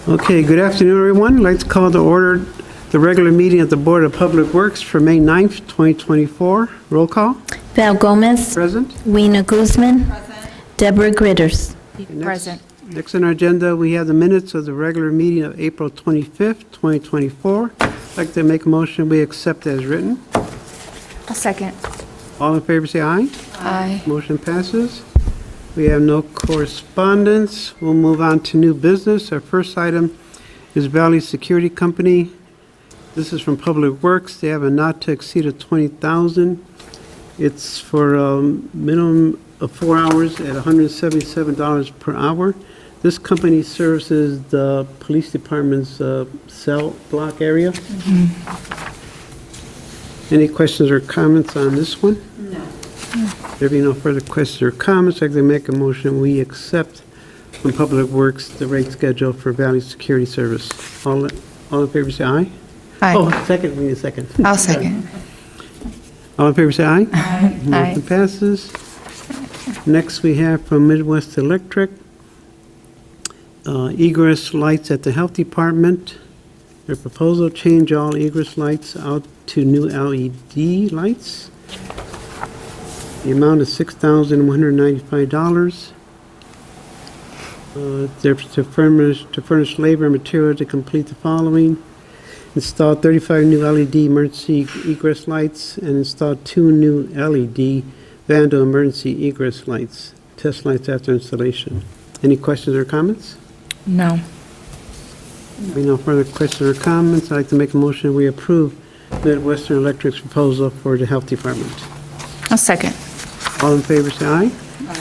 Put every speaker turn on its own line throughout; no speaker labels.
Okay, good afternoon, everyone. I'd like to call to order the regular meeting of the Board of Public Works for May 9th, 2024. Roll call.
Val Gomez.
Present.
Weena Guzman. Deborah Gritters.
Present.
Next on our agenda, we have the minutes of the regular meeting of April 25th, 2024. I'd like to make a motion we accept as written.
A second.
All in favor, say aye.
Aye.
Motion passes. We have no correspondence. We'll move on to new business. Our first item is Valley Security Company. This is from Public Works. They have a not to exceed of $20,000. It's for a minimum of 4 hours at $177 per hour. This company services the police department's cell block area. Any questions or comments on this one? No. There being no further questions or comments, I'd like to make a motion we accept from Public Works the rate schedule for Valley Security Service. All in favor say aye.
Aye.
Oh, second, we need a second.
I'll second.
All in favor say aye.
Aye.
Motion passes. Next we have from Midwest Electric, egress lights at the Health Department. Their proposal, change all egress lights out to new LED lights. The amount is $6,195. They're to furnish labor and material to complete the following: install 35 new LED emergency egress lights and install 2 new LED Vandal emergency egress lights. Test lights after installation. Any questions or comments?
No.
Being no further questions or comments, I'd like to make a motion we approve Midwestern Electric's proposal for the Health Department.
A second.
All in favor, say aye.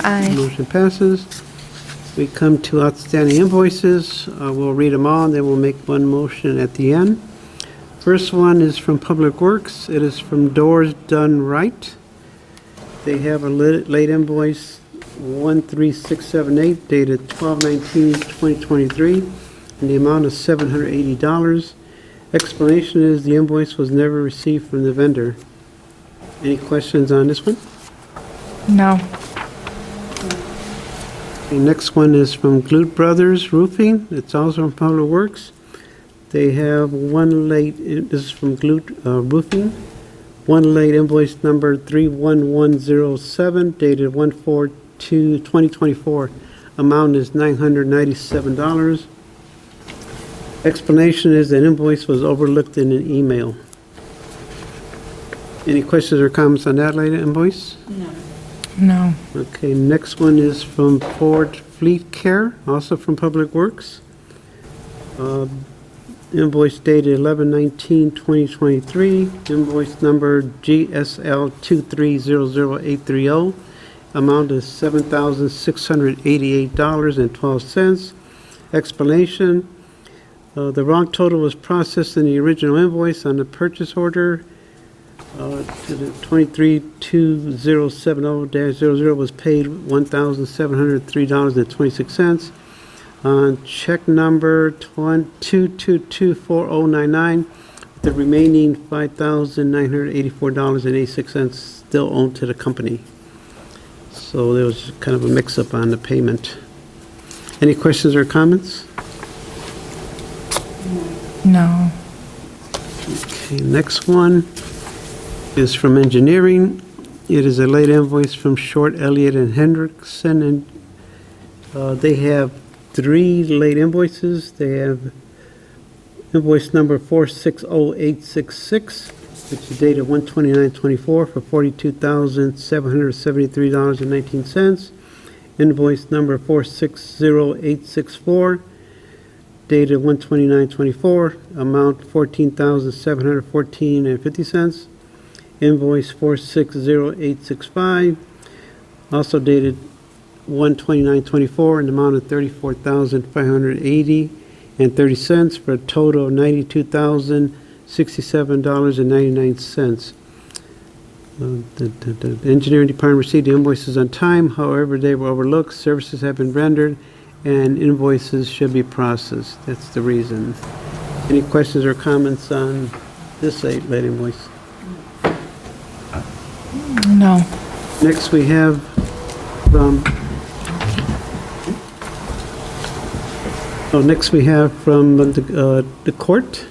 Aye.
Motion passes. We come to outstanding invoices. We'll read them all, and then we'll make one motion at the end. First one is from Public Works. It is from Doors Done Right. They have a late invoice 13678 dated 12/19/2023 in the amount of $780. Explanation is the invoice was never received from the vendor. Any questions on this one?
No.
The next one is from Glute Brothers Roofing. It's also from Public Works. They have one late, this is from Glute Roofing, one late invoice number 31107 dated 1/4/2024. Amount is $997. Explanation is that invoice was overlooked in an email. Any questions or comments on that late invoice?
No.
Okay, next one is from Ford Fleet Care, also from Public Works. Invoice dated 11/19/2023, invoice number GSL 2300830. Amount is $7,688.12. Explanation, the wrong total was processed in the original invoice on the purchase order. To the 232070-00 was paid $1,703.26. On check number 2224099, the remaining $5,984.86 still owed to the company. So there was kind of a mix-up on the payment. Any questions or comments?
No.
Okay, next one is from engineering. It is a late invoice from Short, Elliott, and Hendrickson, and they have 3 late invoices. They have invoice number 460866, which is dated 1/29/24 for $42,773.19. Invoice number 460864, dated 1/29/24, amount $14,714.50. Invoice 460865, also dated 1/29/24, in the amount of $34,580.30 for a total of $92,067.99. The engineering department received the invoices on time. However, they were overlooked. Services have been rendered, and invoices should be processed. That's the reason. Any questions or comments on this late invoice?
No.
Next, we have from So next we have from the court,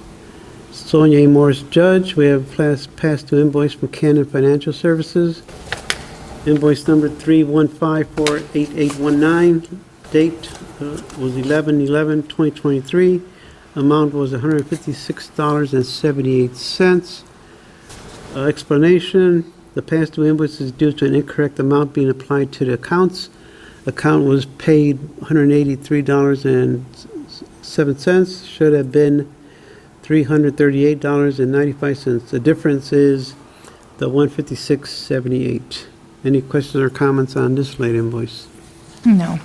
Sonia A. Morris, Judge. We have past due invoice from Canon Financial Services. Invoice number 3154819. Date was 11/11/2023. Amount was $156.78. Explanation, the past due invoice is due to an incorrect amount being applied to the accounts. Account was paid $183.07, should have been $338.95. The difference is the $156.78. Any questions or comments on this late invoice?
No.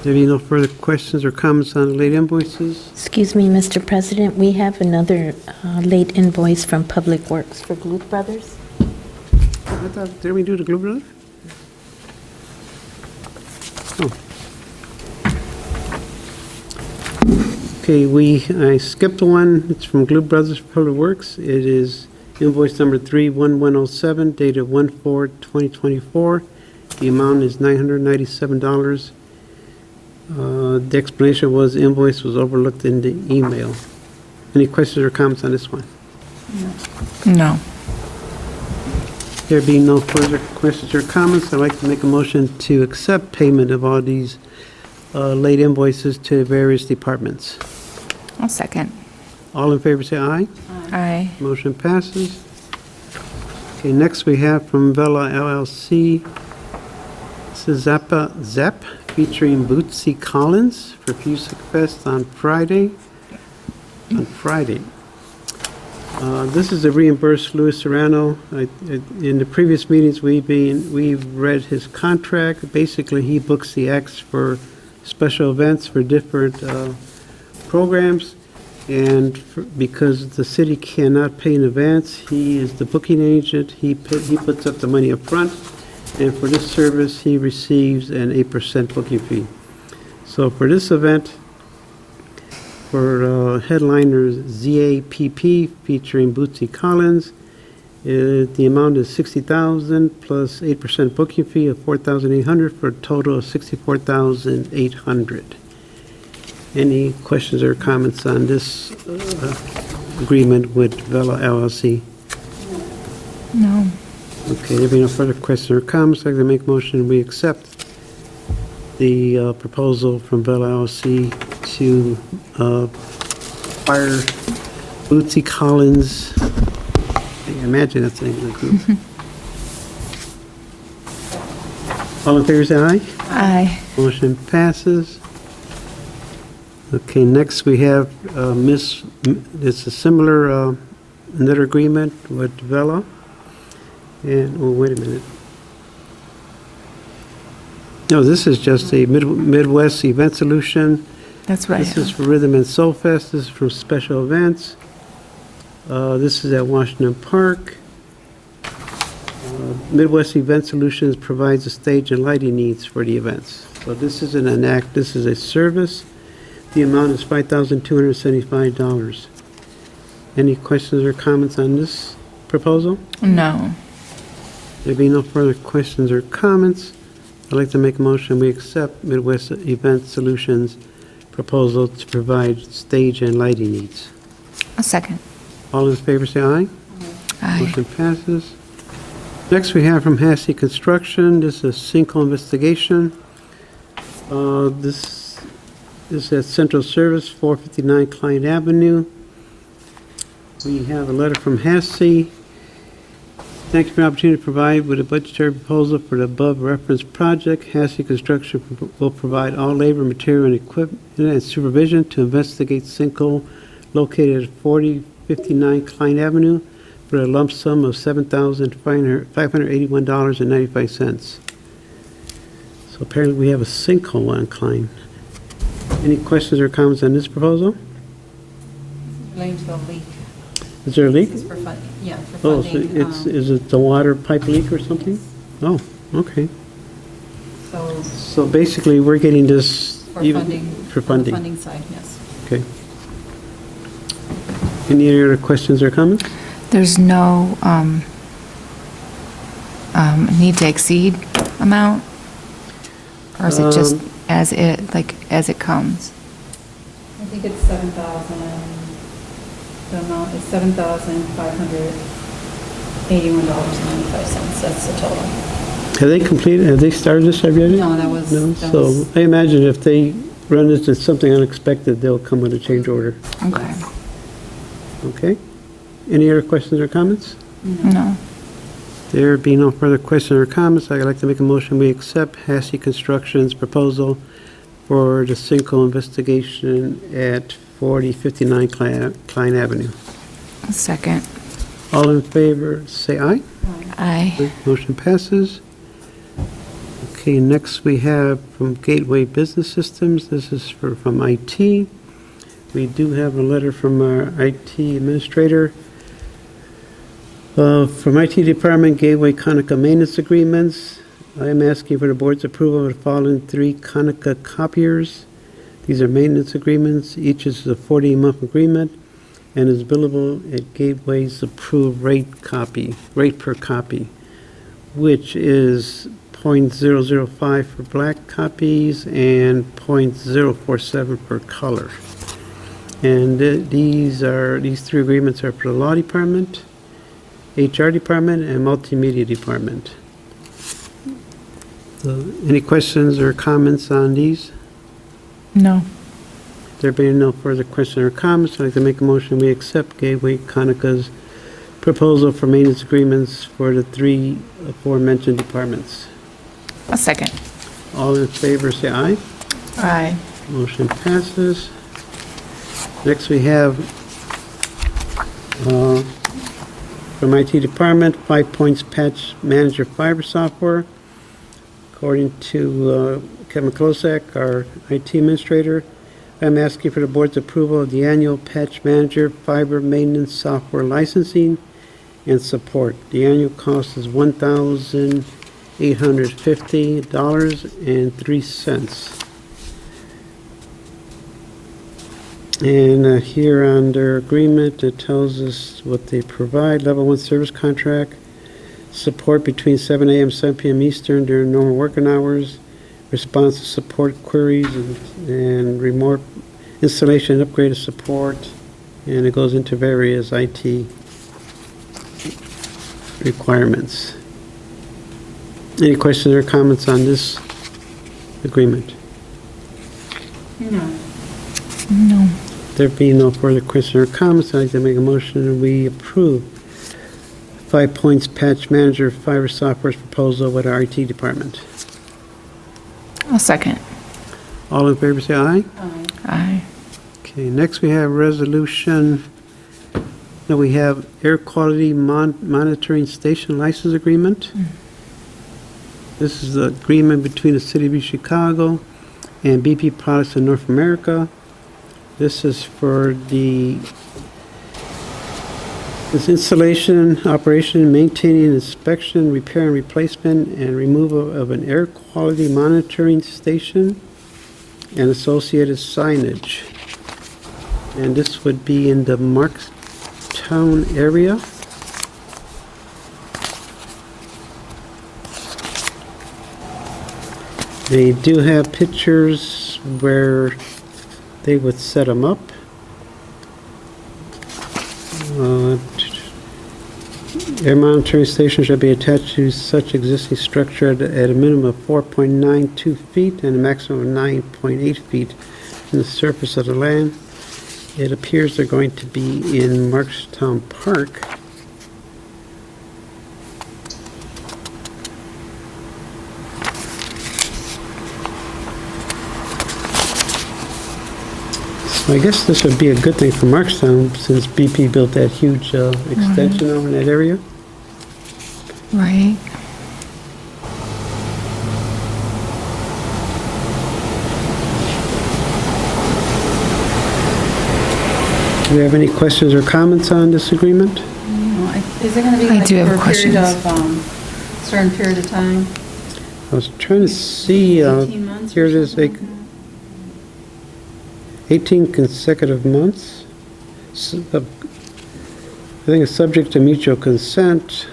There be no further questions or comments on the late invoices?
Excuse me, Mr. President, we have another late invoice from Public Works for Gloop Brothers.
I thought, did we do the Glue Brother? Oh. Okay, I skipped one. It's from Glue Brothers Public Works. It is invoice number 31107, dated 1/4/2024. The amount is $997. The explanation was the invoice was overlooked in the email. Any questions or comments on this one?
No.
There being no further questions or comments, I'd like to make a motion to accept payment of all these late invoices to various departments.
I'll second.
All in favor say aye.
Aye.
Motion passes. Okay, next we have from Vela LLC. This is Zep featuring Bootsy Collins for Fusic Fest on Friday. This is a reimbursed Louis Serrano. In the previous meetings, we've read his contract. Basically, he books the acts for special events for different programs. And because the city cannot pay in advance, he is the booking agent. He puts up the money up front. And for this service, he receives an 8% booking fee. So for this event, for headliners ZAPP featuring Bootsy Collins, the amount is $60,000 plus 8% booking fee of $4,800 for a total of $64,800. Any questions or comments on this agreement with Vela LLC?
No.
Okay, there being no further questions or comments, I'd like to make a motion we accept the proposal from Vela LLC to hire Bootsy Collins. I imagine that's the name of the group. All in favor, say aye.
Aye.
Motion passes. Okay, next we have it's a similar another agreement with Vela. And, oh, wait a minute. No, this is just a Midwest event solution.
That's right.
This is for Rhythm and Soul Fest. This is for special events. This is at Washington Park. Midwest Event Solutions provides the stage and lighting needs for the events. So this isn't an act, this is a service. The amount is $5,275. Any questions or comments on this proposal?
No.
There being no further questions or comments, I'd like to make a motion we accept Midwest Event Solutions proposal to provide stage and lighting needs.
A second.
All in favor say aye.
Aye.
Motion passes. Next we have from Hassey Construction, this is a sinkhole investigation. This is at Central Service, 459 Klein Avenue. We have a letter from Hassey. Thank you for the opportunity to provide with a budgetary proposal for the above referenced project. Hassey Construction will provide all labor, material, and equipment and supervision to investigate sinkhole located at 4059 Klein Avenue for a lump sum of $7,581.95. So apparently we have a sinkhole on Klein. Any questions or comments on this proposal?
Relating to a leak.
Is there a leak?
This is for funding, yeah, for
Oh, so
funding.
is it the water pipe leak or something? Oh, okay.
So
So basically, we're getting this
for
even-
funding.
For
on the
funding.
funding side, yes.
Okay. Any other questions or comments?
There's no need to exceed amount? Or is it just as it comes?
it's 7,000, the amount is $7,581.95. That's the total.
Have they completed, have they started this already?
No, that was.
No?
that
So
was-
I imagine if they run into something unexpected, they'll come with a change order.
Okay.
Okay? Any other questions or comments?
No.
There being no further questions or comments, I'd like to make a motion, we accept Hassey Construction's proposal for the sinkhole investigation at 4059 Klein Avenue.
A second.
All in favor, say aye.
Aye.
Motion passes. Okay, next we have from Gateway Business Systems, this is from IT. We do have a letter from our IT administrator. From IT Department, Gateway Konica Maintenance Agreements. I am asking for the board's approval of the following 3 Konica copiers. These are maintenance agreements. Each is a 40-month agreement and is billable at Gateway's approved rate per copy, which is .005 for black copies and .047 for color. And these 3 agreements are for the Law Department, HR Department, and Multimedia Department. So, any questions or comments on these?
No.
There being no further questions or comments, I'd like to make a motion, we accept Gateway Konica's proposal for maintenance agreements for the 3 aforementioned departments.
A second.
All in favor, say aye.
Aye.
Motion passes. Next, we have from IT Department, 5 Points Patch Manager Fiber Software. According to Kevin Klosak, our IT administrator, I'm asking for the board's approval of the annual Patch Manager Fiber Maintenance Software licensing and support. The annual cost is $1,850.03. And here on their agreement, it tells us what they provide. Level 1 service contract, support between 7 a.m. and 7 p.m. Eastern during normal working hours, response to support queries and remote installation and upgrade of support, and it goes into various IT requirements. Any questions or comments on this agreement?
No.
No.
There being no further questions or comments, I'd like to make a motion that we approve 5 Points Patch Manager Fiber Software's proposal with our IT department.
A second.
All in favor, say aye.
Aye.
Aye.
Okay, next we have resolution, now we have Air Quality Monitoring Station License Agreement. This is the agreement between the City of Chicago and BP Products in North America. This is for this installation, operation, maintaining, inspection, repair and replacement, and removal of an air quality monitoring station and associated signage. And this would be in the Markstown area. They do have pictures where they would set them up. Air monitoring station should be attached to such existing structure at a minimum of 4.92 feet and a maximum of 9.8 feet from the surface of the land. It appears they're going to be in Markstown Park. So I guess this would be a good thing for Markstown since BP built that huge extension over in that area.
Right.
Do you have any questions or comments on this agreement?
No, is it going to be
I
like
do have
for a period
questions.
of, certain period of time?
I was trying to see,
18 months
here
or
it is,
something like that?
18 consecutive months. I think it's subject to mutual consent.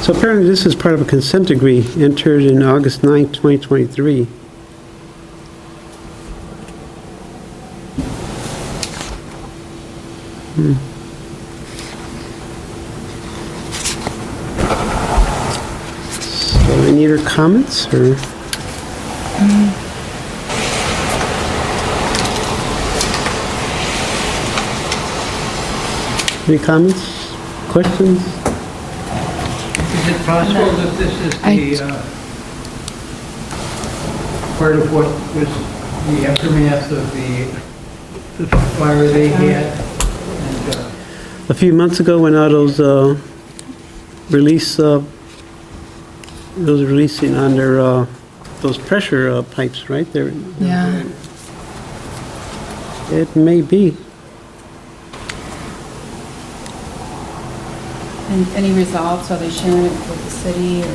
So apparently this is part of a consent decree entered in August 9th, 2023. So any other comments or? Any comments, questions?
Is it possible that this is the part of what was the aftermath of the fire they had? And,
A few months ago when all those releasing on their those pressure pipes, right? They're,
Yeah.
it may be.
And any results, are they sharing it with the city or?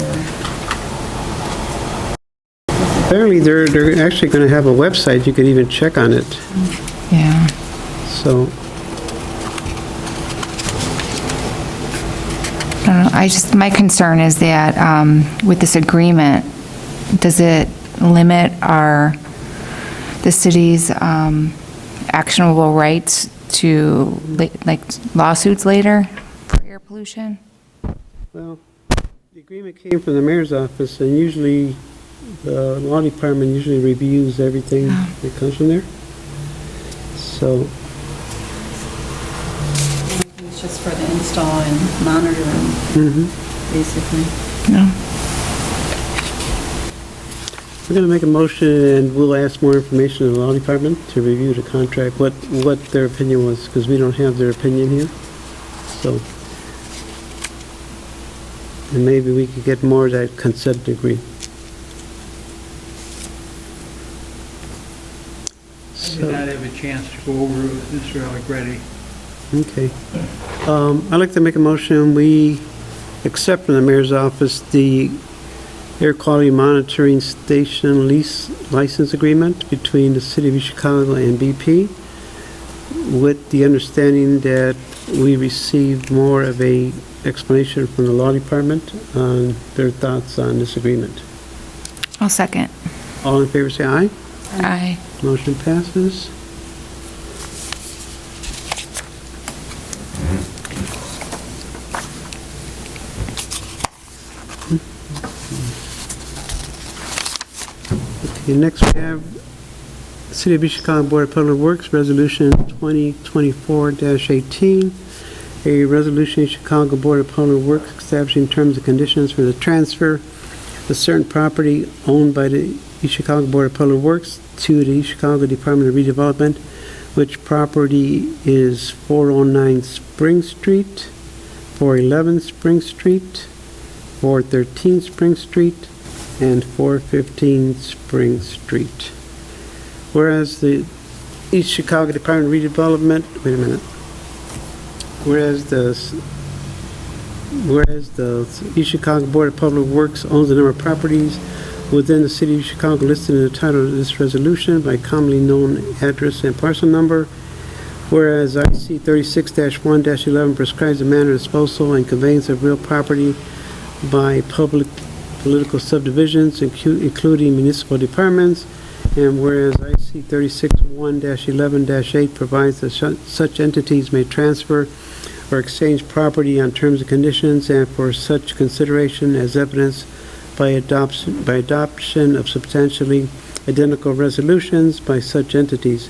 Apparently, they're actually going to have a website. You could even check on it.
Yeah.
So,
I don't know. My concern is that with this agreement, does it limit the city's actionable rights to like lawsuits later for air pollution?
well, the agreement came from the mayor's office, and usually the law department usually reviews everything that comes from there. So,
It's just for the install and monitoring, basically.
No.
we're going to make a motion, and we'll ask more information of the law department to review the contract, what their opinion was, because we don't have their opinion here. So, and maybe we could get more of that consent decree.
I did not have a chance to go over it with Mr. Allegretti.
Okay. I'd like to make a motion, we accept from the mayor's office the air quality monitoring station lease license agreement between the city of Chicago and BP, with the understanding that we received more of a explanation from the law department on their thoughts on this agreement.
I'll second.
All in favor, say aye.
Aye.
Motion passes. Okay, next we have City of East Chicago Board of Public Works, Resolution 2024-18, a resolution of Chicago Board of Public Works establishing terms and conditions for the transfer of certain property owned by the East Chicago Board of Public Works to the East Chicago Department of Redevelopment, which property is 409 Spring Street, 411 Spring Street, 413 Spring Street, and 415 Spring Street. Whereas the East Chicago Department of Redevelopment, wait a minute. Whereas the East Chicago Board of Public Works owns a number of properties within the city of Chicago listed in the title of this resolution by commonly known address and parcel number. Whereas IC 36-1-11 prescribes the manner of disposal and conveyance of real property by public political subdivisions, including municipal departments. And whereas IC 36-1-11-8 provides that such entities may transfer or exchange property on terms and conditions, and for such consideration as evidenced by adoption of substantially identical resolutions by such entities.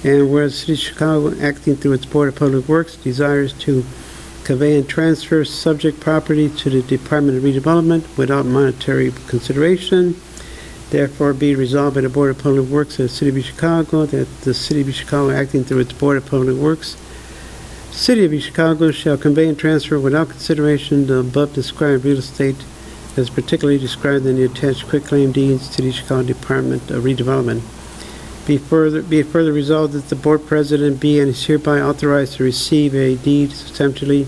And whereas the City of Chicago, acting through its Board of Public Works, desires to convey and transfer subject property to the Department of Redevelopment without monetary consideration, therefore be resolved by the Board of Public Works of the City of Chicago that the City of Chicago, acting through its Board of Public Works, City of Chicago shall convey and transfer without consideration the above described real estate as particularly described in the attached quitclaim deeds to the Chicago Department of Redevelopment. Be it further resolved that the board president be and is hereby authorized to receive a deed substantially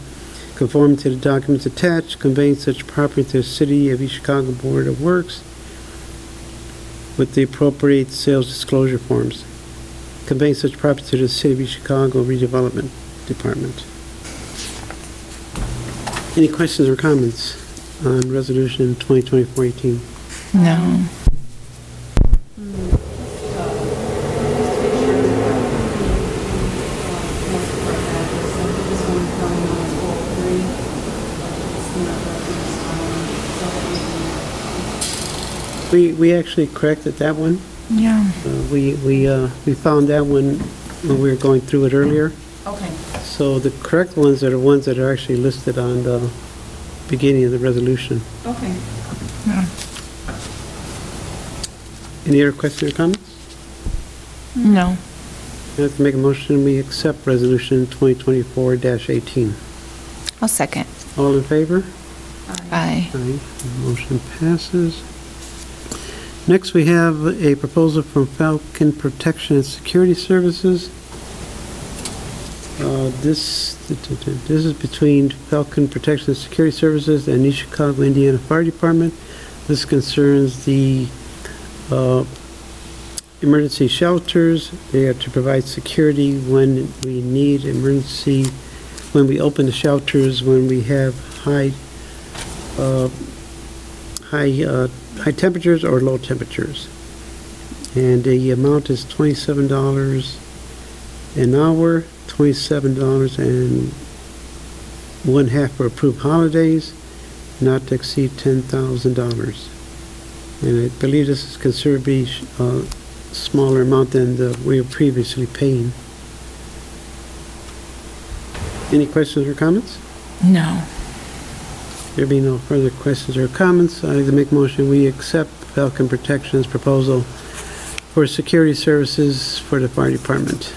conforming to the documents attached, conveying such property to the City of East Chicago Board of Works with the appropriate sales disclosure forms, conveying such property to the City of East Chicago Redevelopment Department. Any questions or comments? on Resolution 2024-18?
No.
We actually corrected that one.
Yeah.
We found that one when we were going through it earlier.
Okay.
So the correct ones are the ones that are actually listed on the beginning of the resolution.
Okay.
Any other questions or comments?
No.
I'd like to make a motion, we accept Resolution 2024-18.
I'll second.
All in favor?
Aye.
Aye. Motion passes. Next, we have a proposal from Falcon Protection and Security Services. This is between Falcon Protection and Security Services and East Chicago, Indiana Fire Department. This concerns the emergency shelters. They are to provide security when we need emergency, when we open the shelters, when we have high temperatures or low temperatures. And the amount is $27 an hour, $27.50 for approved holidays, not to exceed $10,000. And I believe this is considered to be a smaller amount than we were previously paying. Any questions or comments?
No.
There being no further questions or comments, I'd like to make a motion we accept Falcon Protection's proposal for security services for the fire department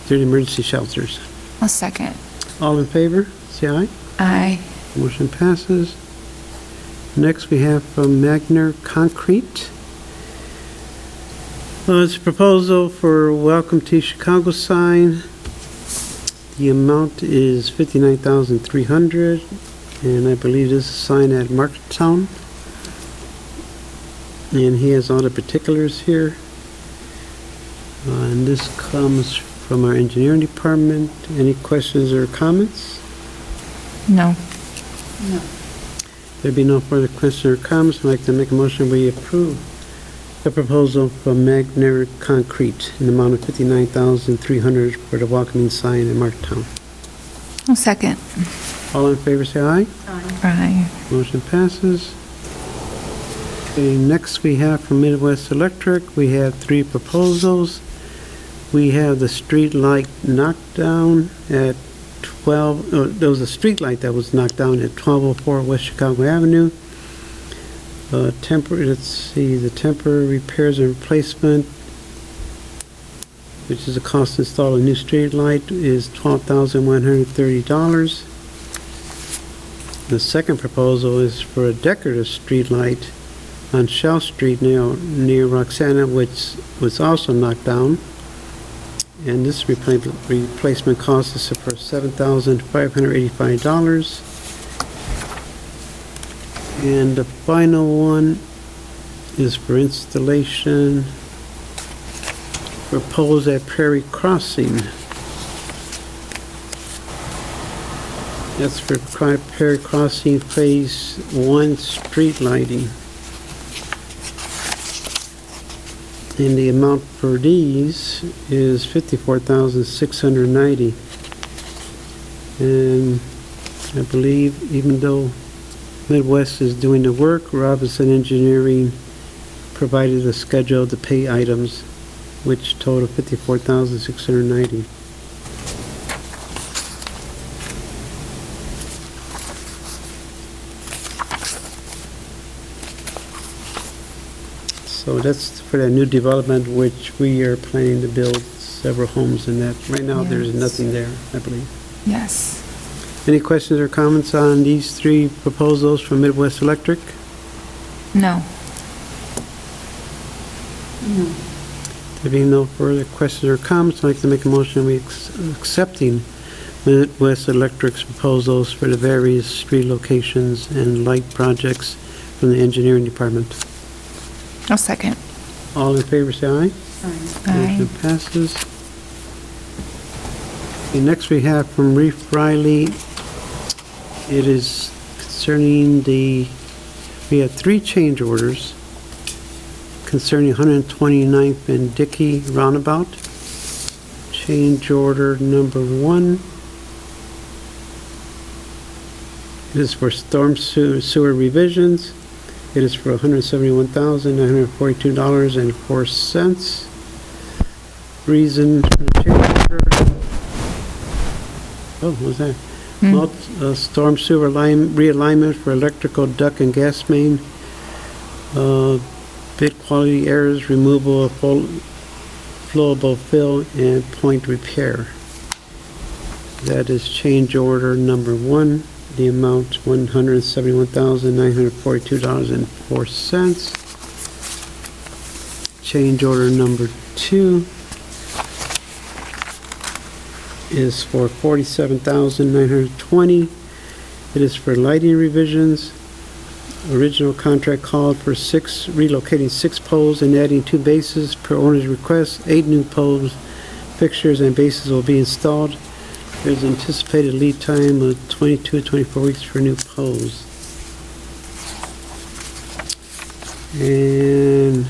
through the emergency shelters.
I'll second.
All in favor, say aye.
Aye.
Motion passes. Next, we have from Magner Concrete. It's a proposal for Welcome to Chicago sign. The amount is $59,300, and I believe this is a sign at Marketown. And he has all the particulars here. And this comes from our engineering department. Any questions or comments?
No.
No.
There be no further questions or comments, I'd like to make a motion we approve the proposal from Magner Concrete in the amount of $59,300 for the welcoming sign in Marketown.
I'll second.
All in favor, say aye.
Aye.
Motion passes. Okay, next we have from Midwest Electric, we have 3 proposals. We have the street light knockdown at 12, there was a street light that was knocked down at 1204 West Chicago Avenue. Let's see, the temporary repairs and replacement, which is the cost to install a new street light, is $12,130. The second proposal is for a decorative street light on Shell Street near Roxana, which was also knocked down. And this replacement cost is for $7,585. And the final one is for installation proposed at Prairie Crossing. That's for Prairie Crossing Phase 1 street lighting. And the amount for these is $54,690. And I believe even though Midwest is doing the work, Robinson Engineering provided a schedule of the pay items, which total $54,690. So that's for that new development, which we are planning to build several homes in that. Right now, there's
Yes.
nothing there, I believe.
Yes.
Any questions or comments on these 3 proposals from Midwest Electric?
No.
No.
There being no further questions or comments, I'd like to make a motion we accepting Midwest Electric's proposals for the various street locations and light projects from the engineering department.
I'll second.
All in favor, say aye.
Aye.
Motion passes. Okay, next we have from Reef Riley. It is concerning we had 3 change orders concerning 129th and Dickey Roundabout. Change order number 1 is for storm sewer revisions. It is for $171,942.04. Reason for the change order. Oh, what was that? Storm sewer realignment for electrical duct and gas main. Bid quality errors, removal of flowable fill, and point repair. That is change order number 1. The amount $171,942.04. Change order number 2 is for $47,920. It is for lighting revisions. Original contract called for relocating 6 poles and adding 2 bases per owner's request. 8 new poles, fixtures, and bases will be installed. There's anticipated lead time of 22 to 24 weeks for new poles. And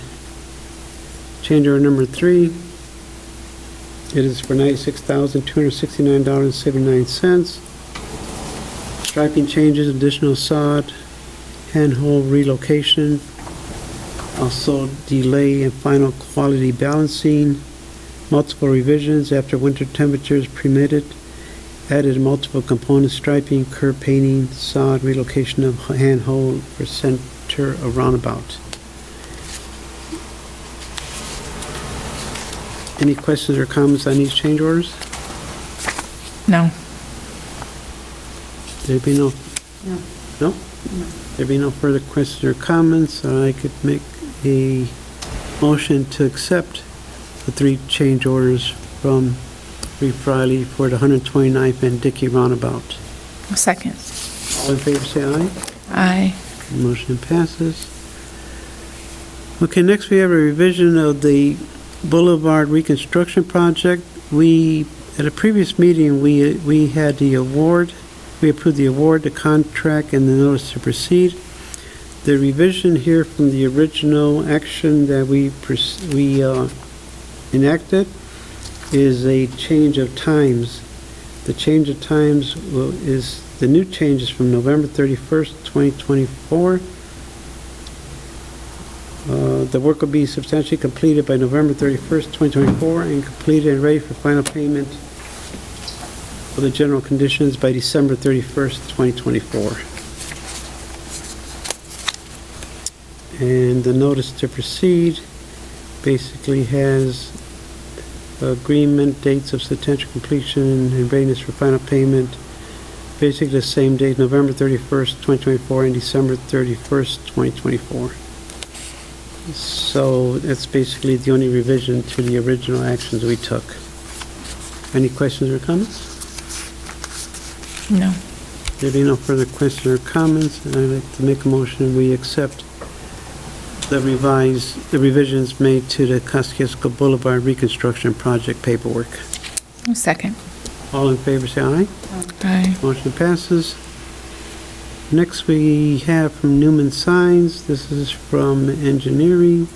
change order number 3. It is for $96,269.79. Striping changes, additional sod, handhole relocation, also delay in final quality balancing, multiple revisions after winter temperatures permitted, added multiple components, striping, curb painting, sod, relocation of handhole for center of roundabout. Any questions or comments on these change orders?
No.
There be no?
No.
No? There be no further questions or comments, I could make a motion to accept the 3 change orders from Reeve Riley for the 129th and Dickey Roundabout.
Second.
All in favor, say aye.
Aye.
Motion passes. Okay, next we have a revision of the Boulevard Reconstruction Project. At a previous meeting, we had the award. We approved the award, the contract, and the notice to proceed. The revision here from the original action that we enacted is a change of times. The change of times is the new change is from November 31st, 2024. The work will be substantially completed by November 31st, 2024, and completed and ready for final payment of the general conditions by December 31st, 2024. And the notice to proceed basically has agreement, dates of substantial completion, and readiness for final payment. Basically the same date, November 31st, 2024, and December 31st, 2024. So that's basically the only revision to the original actions we took. Any questions or comments?
No.
There being no further questions or comments, I'd like to make a motion we accept the revisions made to the Kosciuszko Boulevard Reconstruction Project paperwork.
Second.
All in favor, say aye.
Aye.
Motion passes. Next, we have from Newman Signs. This is from engineering.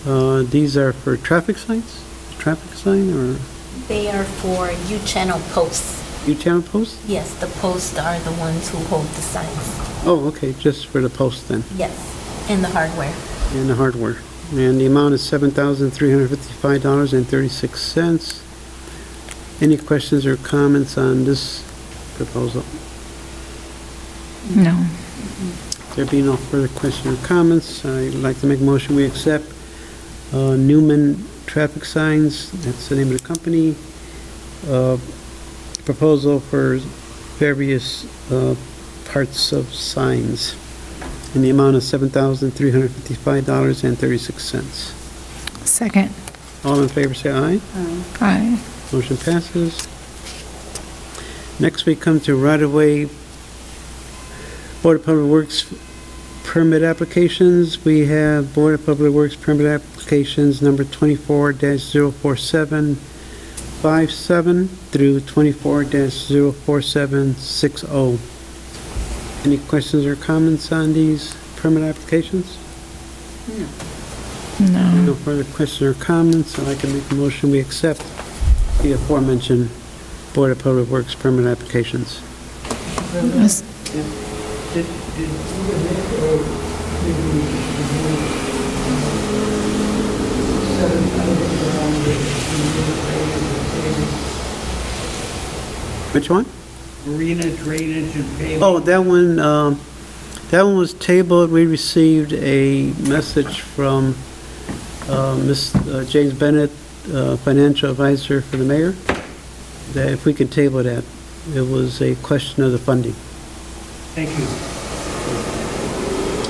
These are for traffic signs? Traffic sign or
They are for U-channel posts.
U-channel posts?
Yes, the posts are the ones who hold the signs.
Oh, okay, just for the posts then,
Yes, and the hardware.
and the hardware. And the amount is $7,355.36. Any questions or comments on this proposal?
No.
There be no further questions or comments, I'd like to make a motion we accept Newman Traffic Signs, that's the name of the company, proposal for various parts of signs in the amount of $7,355.36.
Second.
All in favor, say aye.
Aye.
Motion passes. Next, we come to right-of-way Board of Public Works permit applications. We have Board of Public Works permit applications number 24-04757 through 24-04760. Any questions or comments on these permit applications?
No.
No further questions or comments, I'd like to make a motion, we accept the aforementioned Board of Public Works permit applications.
Yes.
Did you admit or maybe
Which one?
marina drainage and paving?
Oh, that one was tabled. We received a message from Ms. James Bennett, financial advisor for the mayor, that if we could table that. It was a question of the funding.
Thank you.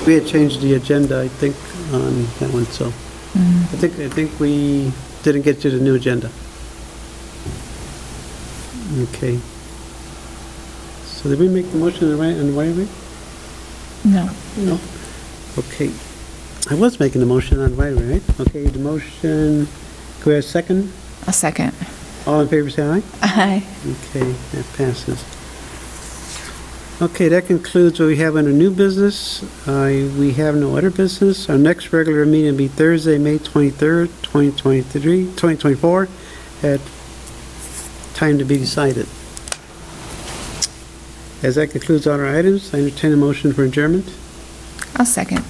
We had changed the agenda, I think, on that one, so I think we didn't get to the new agenda. Okay. So did we make the motion on the right of way?
No.
No. Okay. I was making the motion on right away, right? Okay, the motion, can we have a second?
A second.
All in favor, say aye.
Aye.
Okay, that passes. Okay, that concludes what we have under new business. We have no other business. Our next regular meeting will be Thursday, May 23rd, 2024, at time to be decided. As that concludes all our items, I entertain a motion for adjournment.
I'll second.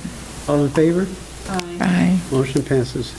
All in favor?
Aye.
Motion passes.